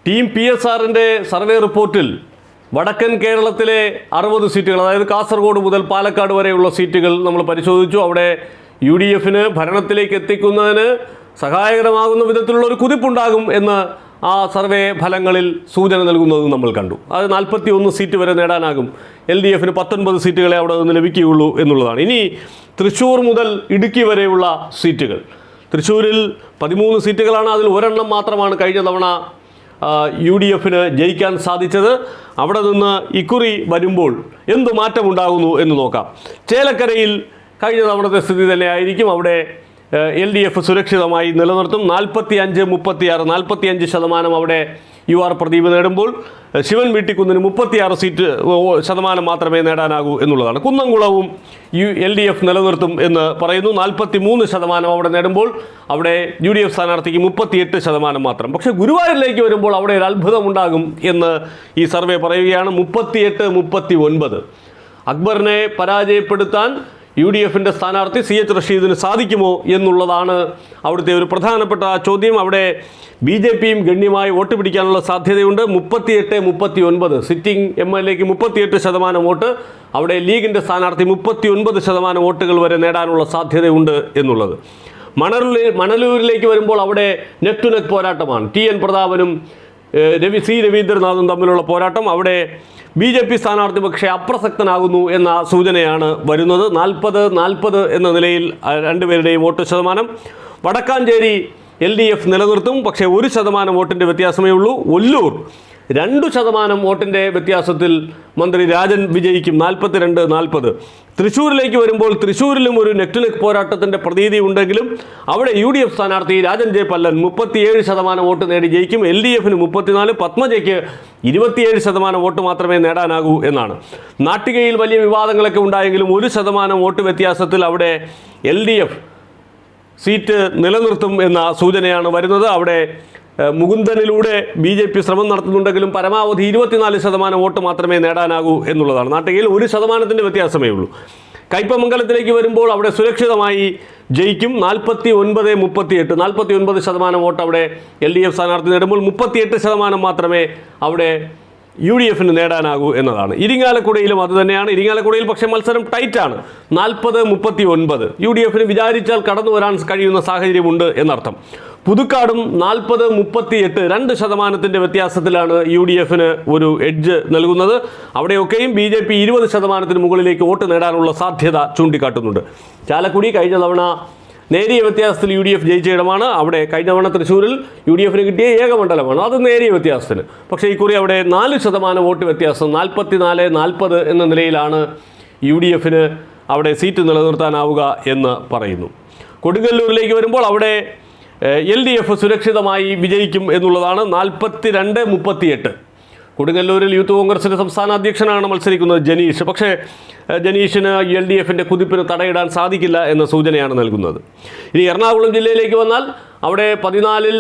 Team PSRന്റെ survey റിപ്പോർട്ടിൽ വടക്കൻ കേരളത്തിലെ 60 സീറ്റുകൾ, അതായത് കാസർഗോഡ് മുതൽ പാലക്കാട് വരെയുള്ള സീറ്റുകൾ നമ്മൾ പരിശോധിച്ചു. അവിടെ UDFന് ഭരണത്തിലേക്ക് എത്തിക്കുന്നതിന് സഹായകരമാകുന്ന വിധത്തിലുള്ള ഒരു കുതിപ്പുണ്ടാകും എന്ന് ആ സർവേ ഫലങ്ങളിൽ സൂചന നൽകുന്നത് നമ്മൾ കണ്ടു. അത് 41 സീറ്റ് വരെ നേടാനാകും. LDFന് 19 സീറ്റുകളെ അവിടെ നിന്ന് ലഭിക്കുകയുള്ളൂ എന്നുള്ളതാണ്. ഇനി തൃശ്ശൂർ മുതൽ ഇടുക്കി വരെയുള്ള സീറ്റുകൾ. തൃശ്ശൂരിൽ 13 സീറ്റുകളാണ്. അതിൽ ഒരെണ്ണം മാത്രമാണ് കഴിഞ്ഞ തവണ UDFന് ജയിക്കാൻ സാധിച്ചത്. അവിടെ നിന്ന് ഇക്കുറി വരുമ്പോൾ എന്തു മാറ്റമുണ്ടാകുന്നു എന്ന് നോക്കാം. ചേലക്കരയിൽ കഴിഞ്ഞ തവണത്തെ സ്ഥിതി തന്നെ ആയിരിക്കും. അവിടെ LDF സുരക്ഷിതമായി നിലനിർത്തും. 45-36 അവിടെ UR പ്രദീപ് നേടുമ്പോൾ ശിവൻ വീട്ടിക്കുന്നിന് 36% മാത്രമേ നേടാനാകൂ എന്നുള്ളതാണ്. കുന്നംകുളവും LDF നിലനിർത്തും എന്ന് പറയുന്നു. 43% അവിടെ നേടുമ്പോൾ അവിടെ UDF സ്ഥാനാർത്ഥിക്ക് 38% മാത്രം. പക്ഷേ ഗുരുവായൂരിലേക്ക് വരുമ്പോൾ അവിടെ ഒരു അത്ഭുതമുണ്ടാകും എന്ന് ഈ സർവേ പറയുകയാണ്. 38-39 അക്ബറിനെ പരാജയപ്പെടുത്താൻ UDFന്റെ സ്ഥാനാർത്ഥി CH റഷീദിന് സാധിക്കുമോ എന്നുള്ളതാണ് അവിടുത്തെ ഒരു പ്രധാനപ്പെട്ട ചോദ്യം. അവിടെ BJPയും ഗണ്യമായി വോട്ട് പിടിക്കാനുള്ള സാധ്യതയുണ്ട്. 38-39 സിറ്റിംഗ് MLAക്ക് 38% വോട്ട്. അവിടെ ലീഗിൻ്റെ സ്ഥാനാർത്ഥി 39% വോട്ടുകൾ വരെ നേടാനുള്ള സാധ്യതയുണ്ട് എന്നുള്ളത്. മണലൂരിലേക്ക് വരുമ്പോൾ അവിടെ നെക്ക് ടു നെക്ക് പോരാട്ടമാണ്. TN പ്രതാപനും രവീന്ദ്രനാഥും തമ്മിലുള്ള പോരാട്ടം. അവിടെ BJP സ്ഥാനാർത്ഥി പക്ഷേ അപ്രസക്തനാകുന്നു എന്ന സൂചനയാണ് വരുന്നത്. 40-40 എന്ന നിലയിൽ രണ്ടുപേരുടെയും വോട്ട് ശതമാനം. വടക്കാഞ്ചേരി LDF നിലനിർത്തും, പക്ഷേ 1% വോട്ടിൻ്റെ വ്യത്യാസമേ ഉള്ളൂ. ഒല്ലൂർ 2% വോട്ടിൻ്റെ വ്യത്യാസത്തിൽ മന്ത്രി രാജൻ വിജയിക്കും. 42-40. തൃശ്ശൂരിലേക്ക് വരുമ്പോൾ തൃശ്ശൂരിലും ഒരു നെക്ക് ടു നെക്ക് പോരാട്ടത്തിൻ്റെ പ്രതീതി ഉണ്ടെങ്കിലും അവിടെ UDF സ്ഥാനാർത്ഥി രാജൻ ജെ പല്ലൻ 37% വോട്ട് നേടി ജയിക്കും. LDFന് 34, പത്മജയ്ക്ക് 27% വോട്ട് മാത്രമേ നേടാനാകൂ എന്നാണ്. നാട്ടികയിൽ വലിയ വിവാദങ്ങളൊക്കെ ഉണ്ടായെങ്കിലും 1% വോട്ട് വ്യത്യാസത്തിൽ അവിടെ LDF സീറ്റ് നിലനിർത്തും എന്ന സൂചനയാണ് വരുന്നത്. അവിടെ മുകുന്ദനിലൂടെ BJP ശ്രമം നടത്തുന്നുണ്ടെങ്കിലും പരമാവധി 24% വോട്ട് മാത്രമേ നേടാനാകൂ എന്നുള്ളതാണ്. നാട്ടികയിൽ 1% വ്യത്യാസമേ ഉള്ളൂ. കയ്പമംഗലത്തിലേക്ക് വരുമ്പോൾ അവിടെ സുരക്ഷിതമായി ജയിക്കും. 49-38 49% വോട്ട് അവിടെ LDF സ്ഥാനാർത്ഥി നേടുമ്പോൾ 38% മാത്രമേ അവിടെ UDFന് നേടാനാകൂ എന്നതാണ്. ഇരിങ്ങാലക്കുടയിലും അതുതന്നെയാണ്. ഇരിങ്ങാലക്കുടയിൽ പക്ഷേ മത്സരം ടൈറ്റാണ്. 40-39 UDFന് വിചാരിച്ചാൽ കടന്നു വരാൻ കഴിയുന്ന സാഹചര്യമുണ്ട് എന്നർത്ഥം. പുതുക്കാടും 40-38 2% വ്യത്യാസത്തിലാണ് UDFന് ഒരു എഡ്ജ് നൽകുന്നത്. അവിടെയൊക്കെയും BJP 20% മുകളിലേക്ക് വോട്ട് നേടാനുള്ള സാധ്യത ചൂണ്ടിക്കാട്ടുന്നുണ്ട്. ചാലക്കുടി കഴിഞ്ഞ തവണ നേരിയ വ്യത്യാസത്തിൽ UDF ജയിച്ച ഇടമാണ്. അവിടെ കഴിഞ്ഞ തവണ തൃശ്ശൂരിൽ UDFന് കിട്ടിയ ഏക മണ്ഡലമാണ്. അത് നേരിയ വ്യത്യാസത്തിന്. പക്ഷേ ഇക്കുറി അവിടെ 4% വോട്ട് വ്യത്യാസം, 44-40 എന്ന നിലയിലാണ് UDFന് അവിടെ സീറ്റ് നിലനിർത്താനാവുക എന്ന് പറയുന്നു. കൊടുങ്ങല്ലൂരിലേക്ക് വരുമ്പോൾ അവിടെ LDF സുരക്ഷിതമായി വിജയിക്കും എന്നുള്ളതാണ്. 42-38. കൊടുങ്ങല്ലൂരിൽ യൂത്ത് കോൺഗ്രസിൻ്റെ സംസ്ഥാന അധ്യക്ഷനാണ് മത്സരിക്കുന്നത് ജനീഷ്. പക്ഷേ ജനീഷിന് LDFൻ്റെ കുതിപ്പിന് തടയിടാൻ സാധിക്കില്ല എന്ന സൂചനയാണ് നൽകുന്നത്. ഇനി എറണാകുളം ജില്ലയിലേക്ക് വന്നാൽ അവിടെ 14-ൽ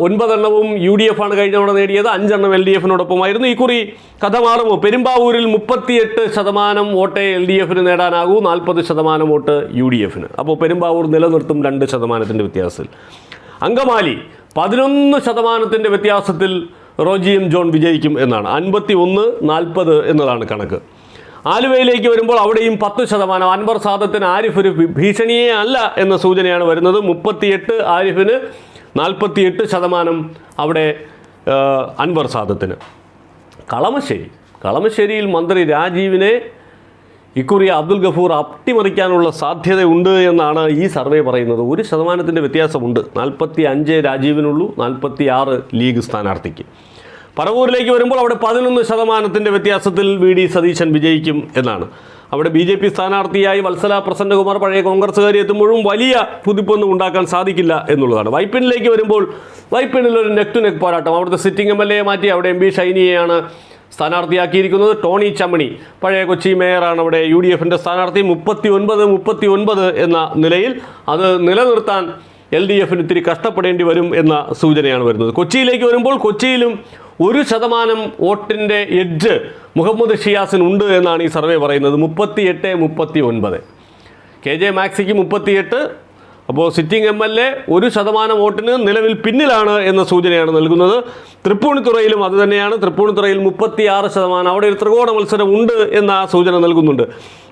9 UDF ആണ് കഴിഞ്ഞ തവണ നേടിയത്. 5 LDFനോടൊപ്പമായിരുന്നു. ഇക്കുറി കഥ മാറുമോ? പെരുമ്പാവൂരിൽ 38% വോട്ടേ LDFന് നേടാനാകൂ, 40% വോട്ട് UDFന്. അപ്പോൾ പെരുമ്പാവൂർ നിലനിർത്തും 2% വ്യത്യാസത്തിൽ. അങ്കമാലി 11% വ്യത്യാസത്തിൽ റോജി എം ജോൺ വിജയിക്കും എന്നാണ്. 51-40 എന്നതാണ് കണക്ക്. ആലുവയിലേക്ക് വരുമ്പോൾ അവിടെയും 10%. അൻവർ സാദത്തിന് ആരിഫ് ഒരു ഭീഷണിയേ അല്ല എന്ന സൂചനയാണ് വരുന്നത്. 38 ആരിഫിന്, 48% അവിടെ അൻവർ സാദത്തിന്. കളമശ്ശേരിയിൽ മന്ത്രി രാജീവിനെ ഇക്കുറി അബ്ദുൽ ഗഫൂർ അട്ടിമറിക്കാനുള്ള സാധ്യതയുണ്ട് എന്നാണ് ഈ സർവേ പറയുന്നത്. 1% വ്യത്യാസമുണ്ട്. 45 രാജീവിനുള്ളൂ, 46 ലീഗ് സ്ഥാനാർത്ഥിക്ക്. പറവൂരിലേക്ക് വരുമ്പോൾ അവിടെ 11% വ്യത്യാസത്തിൽ VD സതീശൻ വിജയിക്കും എന്നാണ്. അവിടെ BJP സ്ഥാനാർത്ഥിയായി വത്സല പ്രസന്നകുമാർ പഴയ കോൺഗ്രസ്സുകാരി എത്തുമ്പോഴും വലിയ കുതിപ്പൊന്നും ഉണ്ടാക്കാൻ സാധിക്കില്ല എന്നുള്ളതാണ്. വൈപ്പിനിലേക്ക് വരുമ്പോൾ വൈപ്പിനിൽ ഒരു നെക്ക് ടു നെക്ക് പോരാട്ടം. അവിടുത്തെ സിറ്റിംഗ് MLA മാറ്റി അവിടെ MB ഷൈനിയെയാണ് സ്ഥാനാർത്ഥിയാക്കിയിരിക്കുന്നത്. ടോണി ചമ്മണി പഴയ കൊച്ചി മേയറാണ് അവിടെ UDFൻ്റെ സ്ഥാനാർത്ഥി. 39-39 എന്ന നിലയിൽ അത് നിലനിർത്താൻ LDFന് ഇത്തിരി കഷ്ടപ്പെടേണ്ടി വരും എന്ന സൂചനയാണ് വരുന്നത്. കൊച്ചിയിലേക്ക് വരുമ്പോൾ കൊച്ചിയിലും 1% വോട്ടിൻ്റെ എഡ്ജ് മുഹമ്മദ് ഷിയാസിനുണ്ട് എന്നാണ് ഈ സർവേ പറയുന്നത്. 38-39. KJ മാക്സിക്ക് 38, അപ്പോൾ സിറ്റിംഗ് MLA 1% വോട്ടിന് നിലവിൽ പിന്നിലാണ് എന്ന സൂചനയാണ് നൽകുന്നത്. തൃപ്പൂണിത്തുറയിലും അതുതന്നെയാണ്. തൃപ്പൂണിത്തുറയിൽ 36%, അവിടെ ഒരു ത്രികോണ മത്സരം ഉണ്ട് എന്ന സൂചന നൽകുന്നുണ്ട്.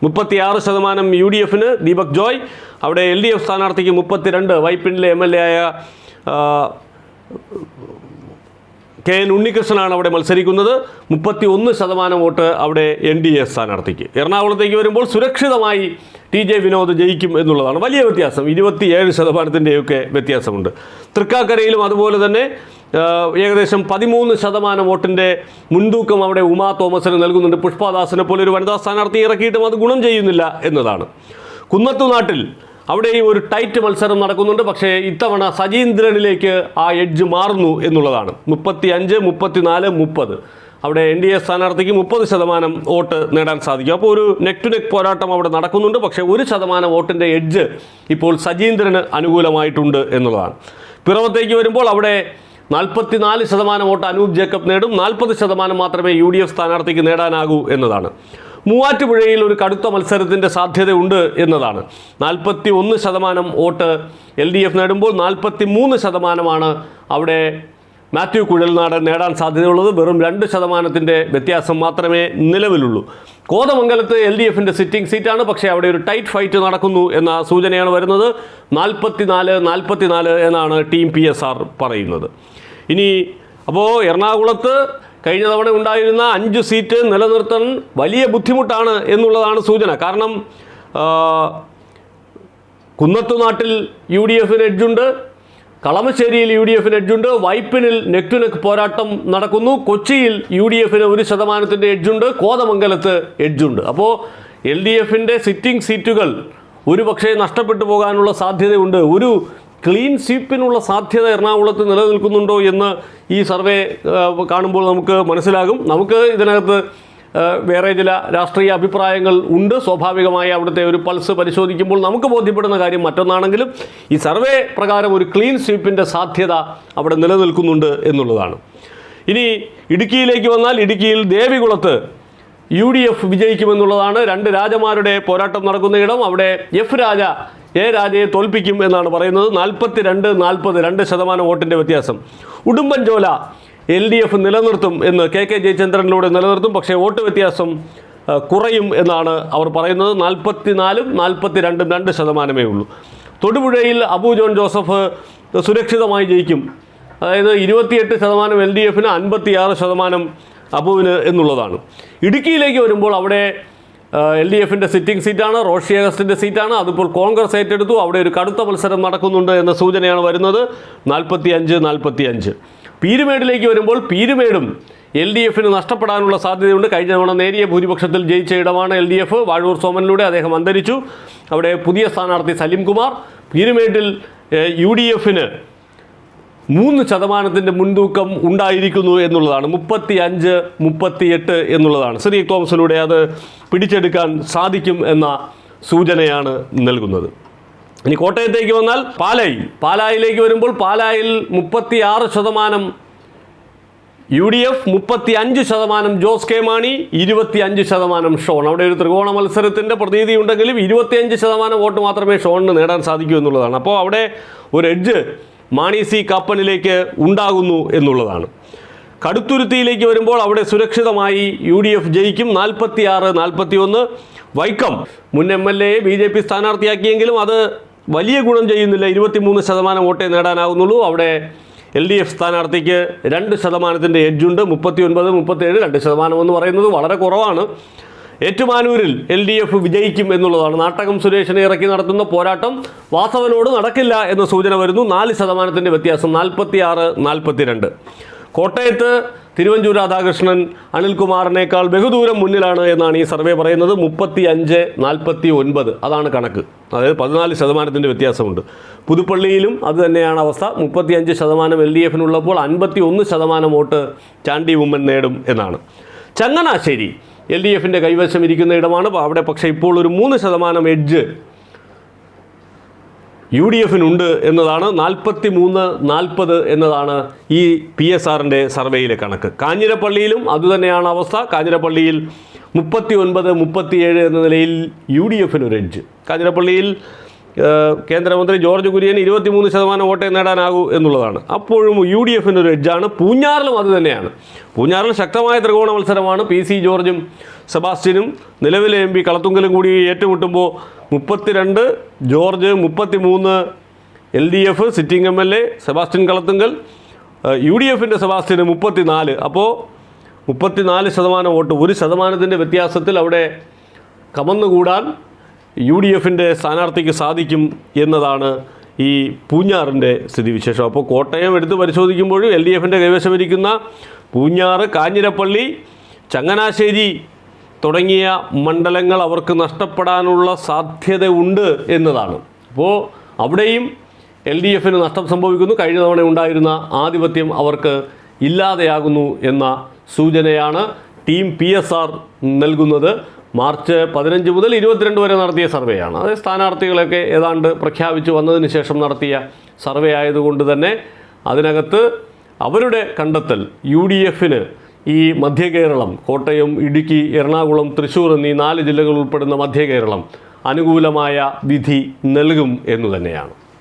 36% UDF, ദീപക് ജോയ്. അവിടെ LDF സ്ഥാനാർത്ഥിക്ക് 32, വൈപ്പിനിലെ MLA ആയ KN ഉണ്ണികൃഷ്ണനാണ് അവിടെ മത്സരിക്കുന്നത്. 31% വോട്ട് അവിടെ NDA സ്ഥാനാർത്ഥിക്ക്. എറണാകുളത്തേക്ക് വരുമ്പോൾ സുരക്ഷിതമായി TJ വിനോദ് ജയിക്കും എന്നുള്ളതാണ് വലിയ വ്യത്യാസം. 27%-ൻ്റെയൊക്കെ വ്യത്യാസമുണ്ട്. തൃക്കാക്കരയിലും അതുപോലെ തന്നെ ഏകദേശം 13% വോട്ടിൻ്റെ മുൻതൂക്കം അവിടെ ഉമാ തോമസിന് നൽകുന്നുണ്ട്. പുഷ്പദാസിനെ പോലെ ഒരു വനിതാ സ്ഥാനാർത്ഥി ഇറക്കിയിട്ടും അത് ഗുണം ചെയ്യുന്നില്ല എന്നതാണ്. കുന്നത്തുനാട്ടിൽ അവിടെ ഒരു ടൈറ്റ് മത്സരം നടക്കുന്നുണ്ട്. പക്ഷേ ഇത്തവണ സജീന്ദ്രനിലേക്ക് ആ എഡ്ജ് മാറുന്നു എന്നുള്ളതാണ്. 35, 34, 30 അവിടെ NDA സ്ഥാനാർത്ഥിക്ക് 30% വോട്ട് നേടാൻ സാധിക്കും. അപ്പോൾ ഒരു നെക്ക് ടു നെക്ക് പോരാട്ടം അവിടെ നടക്കുന്നുണ്ട്. പക്ഷേ 1% വോട്ടിൻ്റെ എഡ്ജ് ഇപ്പോൾ സജീന്ദ്രന് അനുകൂലമായിട്ടുണ്ട് എന്നുള്ളതാണ്. പിറവത്തേക്ക് വരുമ്പോൾ അവിടെ 44% വോട്ട് അനൂപ് ജേക്കബ് നേടും. 40% മാത്രമേ UDF സ്ഥാനാർത്ഥിക്ക് നേടാനാകൂ എന്നതാണ്. മൂവാറ്റുപുഴയിൽ ഒരു കടുത്ത മത്സരത്തിൻ്റെ സാധ്യതയുണ്ട് എന്നതാണ്. 41% വോട്ട് LDF നേടുമ്പോൾ 43% അവിടെ മാത്യു കുഴൽനാടൻ നേടാൻ സാധ്യതയുള്ളത്. വെറും 2% വ്യത്യാസം മാത്രമേ നിലവിലുള്ളൂ. കോതമംഗലത്ത് LDFൻ്റെ സിറ്റിംഗ് സീറ്റാണ്. പക്ഷേ അവിടെ ഒരു ടൈറ്റ് ഫൈറ്റ് നടക്കുന്നു എന്ന സൂചനയാണ് വരുന്നത്. 44 എന്നാണ് ടീം PSR പറയുന്നത്. ഇനി അപ്പോൾ എറണാകുളത്ത് കഴിഞ്ഞ തവണ ഉണ്ടായിരുന്ന 5 സീറ്റ് നിലനിർത്താൻ വലിയ ബുദ്ധിമുട്ടാണ് എന്നുള്ളതാണ് സൂചന. കാരണം കുന്നത്തുനാട്ടിൽ UDFന് എഡ്ജുണ്ട്, കളമശ്ശേരിയിൽ UDFന് എഡ്ജുണ്ട്, വൈപ്പിനിൽ നെക്ക് ടു നെക്ക് പോരാട്ടം നടക്കുന്നു, കൊച്ചിയിൽ UDFന് 1%-ൻ്റെ എഡ്ജുണ്ട്, കോതമംഗലത്ത് എഡ്ജുണ്ട്. അപ്പോൾ LDFൻ്റെ സിറ്റിംഗ് സീറ്റുകൾ ഒരുപക്ഷെ നഷ്ടപ്പെട്ടു പോകാനുള്ള സാധ്യതയുണ്ട്. ഒരു ക്ലീൻ സ്വീപ്പിനുള്ള സാധ്യത എറണാകുളത്ത് നിലനിൽക്കുന്നുണ്ടോ എന്ന് ഈ സർവേ കാണുമ്പോൾ നമുക്ക് മനസ്സിലാകും. നമുക്ക് ഇതിനകത്ത് വേറെ ചില രാഷ്ട്രീയ അഭിപ്രായങ്ങൾ ഉണ്ട്. സ്വാഭാവികമായി അവിടുത്തെ ഒരു പൾസ് പരിശോധിക്കുമ്പോൾ നമുക്ക് ബോധ്യപ്പെടുന്ന കാര്യം മറ്റൊന്നാണെങ്കിലും ഈ സർവേ പ്രകാരം ഒരു ക്ലീൻ സ്വീപ്പിൻ്റെ സാധ്യത അവിടെ നിലനിൽക്കുന്നുണ്ട് എന്നുള്ളതാണ്. ഇനി ഇടുക്കിയിലേക്ക് വന്നാൽ ഇടുക്കിയിൽ ദേവികുളത്ത് UDF വിജയിക്കുമെന്നുള്ളതാണ്. 2 രാജമാരുടെ പോരാട്ടം നടക്കുന്ന ഇടം. അവിടെ രാജ രാജയെ തോൽപ്പിക്കും എന്നാണ് പറയുന്നത്. 42-40, 2% വോട്ടിൻ്റെ വ്യത്യാസം. ഉടുമ്പൻചോല LDF നിലനിർത്തും എന്ന് KK ജയചന്ദ്രനിലൂടെ നിലനിർത്തും. പക്ഷേ വോട്ട് വ്യത്യാസം കുറയും എന്നാണ് അവർ പറയുന്നത്. 44-ഉം 42-ഉം 2%മേ ഉള്ളൂ. തൊടുപുഴയിൽ അബു ജോൺ ജോസഫ് സുരക്ഷിതമായി ജയിക്കും. അതായത് 28% LDFന്, 56% അബുവിന് എന്നുള്ളതാണ്. ഇടുക്കിയിലേക്ക് വരുമ്പോൾ അവിടെ LDFൻ്റെ സിറ്റിംഗ് സീറ്റാണ്, റോഷി അഗസ്റ്റിൻ്റെ സീറ്റാണ്. അതിപ്പോൾ കോൺഗ്രസ് ഏറ്റെടുത്തു. അവിടെ ഒരു കടുത്ത മത്സരം നടക്കുന്നുണ്ട് എന്ന സൂചനയാണ് വരുന്നത്. 45-45. പീരുമേടിലേക്ക് വരുമ്പോൾ പീരുമേടും LDFന് നഷ്ടപ്പെടാനുള്ള സാധ്യതയുണ്ട്. കഴിഞ്ഞ തവണ നേരിയ ഭൂരിപക്ഷത്തിൽ ജയിച്ച ഇടമാണ് LDF. വാഴൂർ സോമനിലൂടെ അദ്ദേഹം അന്തരിച്ചു. അവിടെ പുതിയ സ്ഥാനാർത്ഥി സലിംകുമാർ. പീരുമേട്ടിൽ UDFന് 3% മുൻതൂക്കം ഉണ്ടായിരിക്കുന്നു എന്നുള്ളതാണ്. 35-38 എന്നുള്ളതാണ്. സിറിയക് തോമസിലൂടെ അത് പിടിച്ചെടുക്കാൻ സാധിക്കും എന്ന സൂചനയാണ് നൽകുന്നത്. ഇനി കോട്ടയത്തേക്ക് വന്നാൽ പാലായിലേക്ക് വരുമ്പോൾ പാലായിൽ 36% UDF, 35% ജോസ് കെ മാണി, 25% ഷോൺ. അവിടെ ഒരു ത്രികോണ മത്സരത്തിൻ്റെ പ്രതീതി ഉണ്ടെങ്കിലും 25% വോട്ട് മാത്രമേ ഷോണിന് നേടാൻ സാധിക്കൂ എന്നുള്ളതാണ്. അപ്പോൾ അവിടെ ഒരു എഡ്ജ് മാണി C കാപ്പനിലേക്ക് ഉണ്ടാകുന്നു എന്നുള്ളതാണ്. കടുത്തുരുത്തിയിലേക്ക് വരുമ്പോൾ അവിടെ സുരക്ഷിതമായി UDF ജയിക്കും. 46-41. വൈക്കം മുൻ MLA BJP സ്ഥാനാർത്ഥിയാക്കിയെങ്കിലും അത് വലിയ ഗുണം ചെയ്യുന്നില്ല. 23% വോട്ടേ നേടാനാകുന്നുള്ളൂ. അവിടെ LDF സ്ഥാനാർത്ഥിക്ക് 2%-ൻ്റെ എഡ്ജുണ്ട്. 39-37. 2% എന്ന് പറയുന്നത് വളരെ കുറവാണ്. ഏറ്റുമാനൂരിൽ LDF വിജയിക്കും എന്നുള്ളതാണ്. നാട്ടകം സുരേഷിനെ ഇറക്കി നടത്തുന്ന പോരാട്ടം വാസവനോട് നടക്കില്ല എന്ന സൂചന വരുന്നു. 4%-ൻ്റെ വ്യത്യാസം. 46-42. കോട്ടയത്ത് തിരുവഞ്ചൂർ രാധാകൃഷ്ണൻ അനിൽകുമാറിനേക്കാൾ ബഹുദൂരം മുന്നിലാണ് എന്നാണ് ഈ സർവേ പറയുന്നത്. 35-49 അതാണ് കണക്ക്. അതായത് 14%-ൻ്റെ വ്യത്യാസമുണ്ട്. പുതുപ്പള്ളിയിലും അത് തന്നെയാണ് അവസ്ഥ. 35% LDFനുള്ളപ്പോൾ 51% വോട്ട് ചാണ്ടി ഉമ്മൻ നേടും എന്നാണ്. ചങ്ങനാശ്ശേരി LDFൻ്റെ കൈവശം ഇരിക്കുന്ന ഇടമാണ്. അവിടെ പക്ഷേ ഇപ്പോൾ ഒരു 3% എഡ്ജ് UDFനുണ്ട് എന്നതാണ്. 43-40 എന്നതാണ് ഈ PSRൻ്റെ സർവേയിലെ കണക്ക്. കാഞ്ഞിരപ്പള്ളിയിലും അതുതന്നെയാണ് അവസ്ഥ. കാഞ്ഞിരപ്പള്ളിയിൽ 39-37 എന്ന നിലയിൽ UDFനൊരു എഡ്ജ്. കാഞ്ഞിരപ്പള്ളിയിൽ കേന്ദ്രമന്ത്രി ജോർജ് കുര്യന് 23% വോട്ടേ നേടാനാകൂ എന്നുള്ളതാണ്. അപ്പോഴും UDF ഒരു എഡ്ജാണ്. പൂഞ്ഞാറിലും അത് തന്നെയാണ്. പൂഞ്ഞാറിൽ ശക്തമായ ത്രികോണ മത്സരമാണ്. PC ജോർജും സെബാസ്റ്റ്യനും നിലവിലെ MP കളത്തുങ്കലും കൂടി ഏറ്റുമുട്ടുമ്പോൾ 32 George, 33 LDF sitting MLA Sebastian Kalathunkal, UDFൻ്റെ സെബാസ്റ്റ്യന് 34. അപ്പോൾ 34% വോട്ട്, 1% വ്യത്യാസത്തിൽ അവിടെ കമന്നുകൂടാൻ UDFൻ്റെ സ്ഥാനാർത്ഥിക്ക് സാധിക്കും എന്നതാണ് ഈ പൂഞ്ഞാറിൻ്റെ സ്ഥിതിവിശേഷം. അപ്പോൾ കോട്ടയം എടുത്ത് പരിശോധിക്കുമ്പോഴും LDFൻ്റെ കൈവശമിരിക്കുന്ന പൂഞ്ഞാറ്, കാഞ്ഞിരപ്പള്ളി, ചങ്ങനാശ്ശേരി തുടങ്ങിയ മണ്ഡലങ്ങൾ അവർക്ക് നഷ്ടപ്പെടാനുള്ള സാധ്യത ഉണ്ട് എന്നതാണ്. അപ്പോൾ അവിടെയും LDFന് നഷ്ടം സംഭവിക്കുന്നു. കഴിഞ്ഞ തവണ ഉണ്ടായിരുന്ന ആധിപത്യം അവർക്ക് ഇല്ലാതെയാകുന്നു എന്ന സൂചനയാണ് ടീം PSR നൽകുന്നത്. മാർച്ച് 15 മുതൽ 22 വരെ നടത്തിയ സർവേയാണ്. അത് സ്ഥാനാർത്ഥികളൊക്കെ ഏതാണ്ട് പ്രഖ്യാപിച്ചു വന്നതിന് ശേഷം നടത്തിയ സർവേ ആയതുകൊണ്ട് തന്നെ അതിനകത്ത് അവരുടെ കണ്ടെത്തൽ UDFന് ഈ മധ്യ കേരളം, കോട്ടയം, ഇടുക്കി, എറണാകുളം, തൃശ്ശൂർ എന്നീ 4 ജില്ലകൾ ഉൾപ്പെടുന്ന മധ്യ കേരളം അനുകൂലമായ വിധി നൽകും എന്നു തന്നെയാണ്.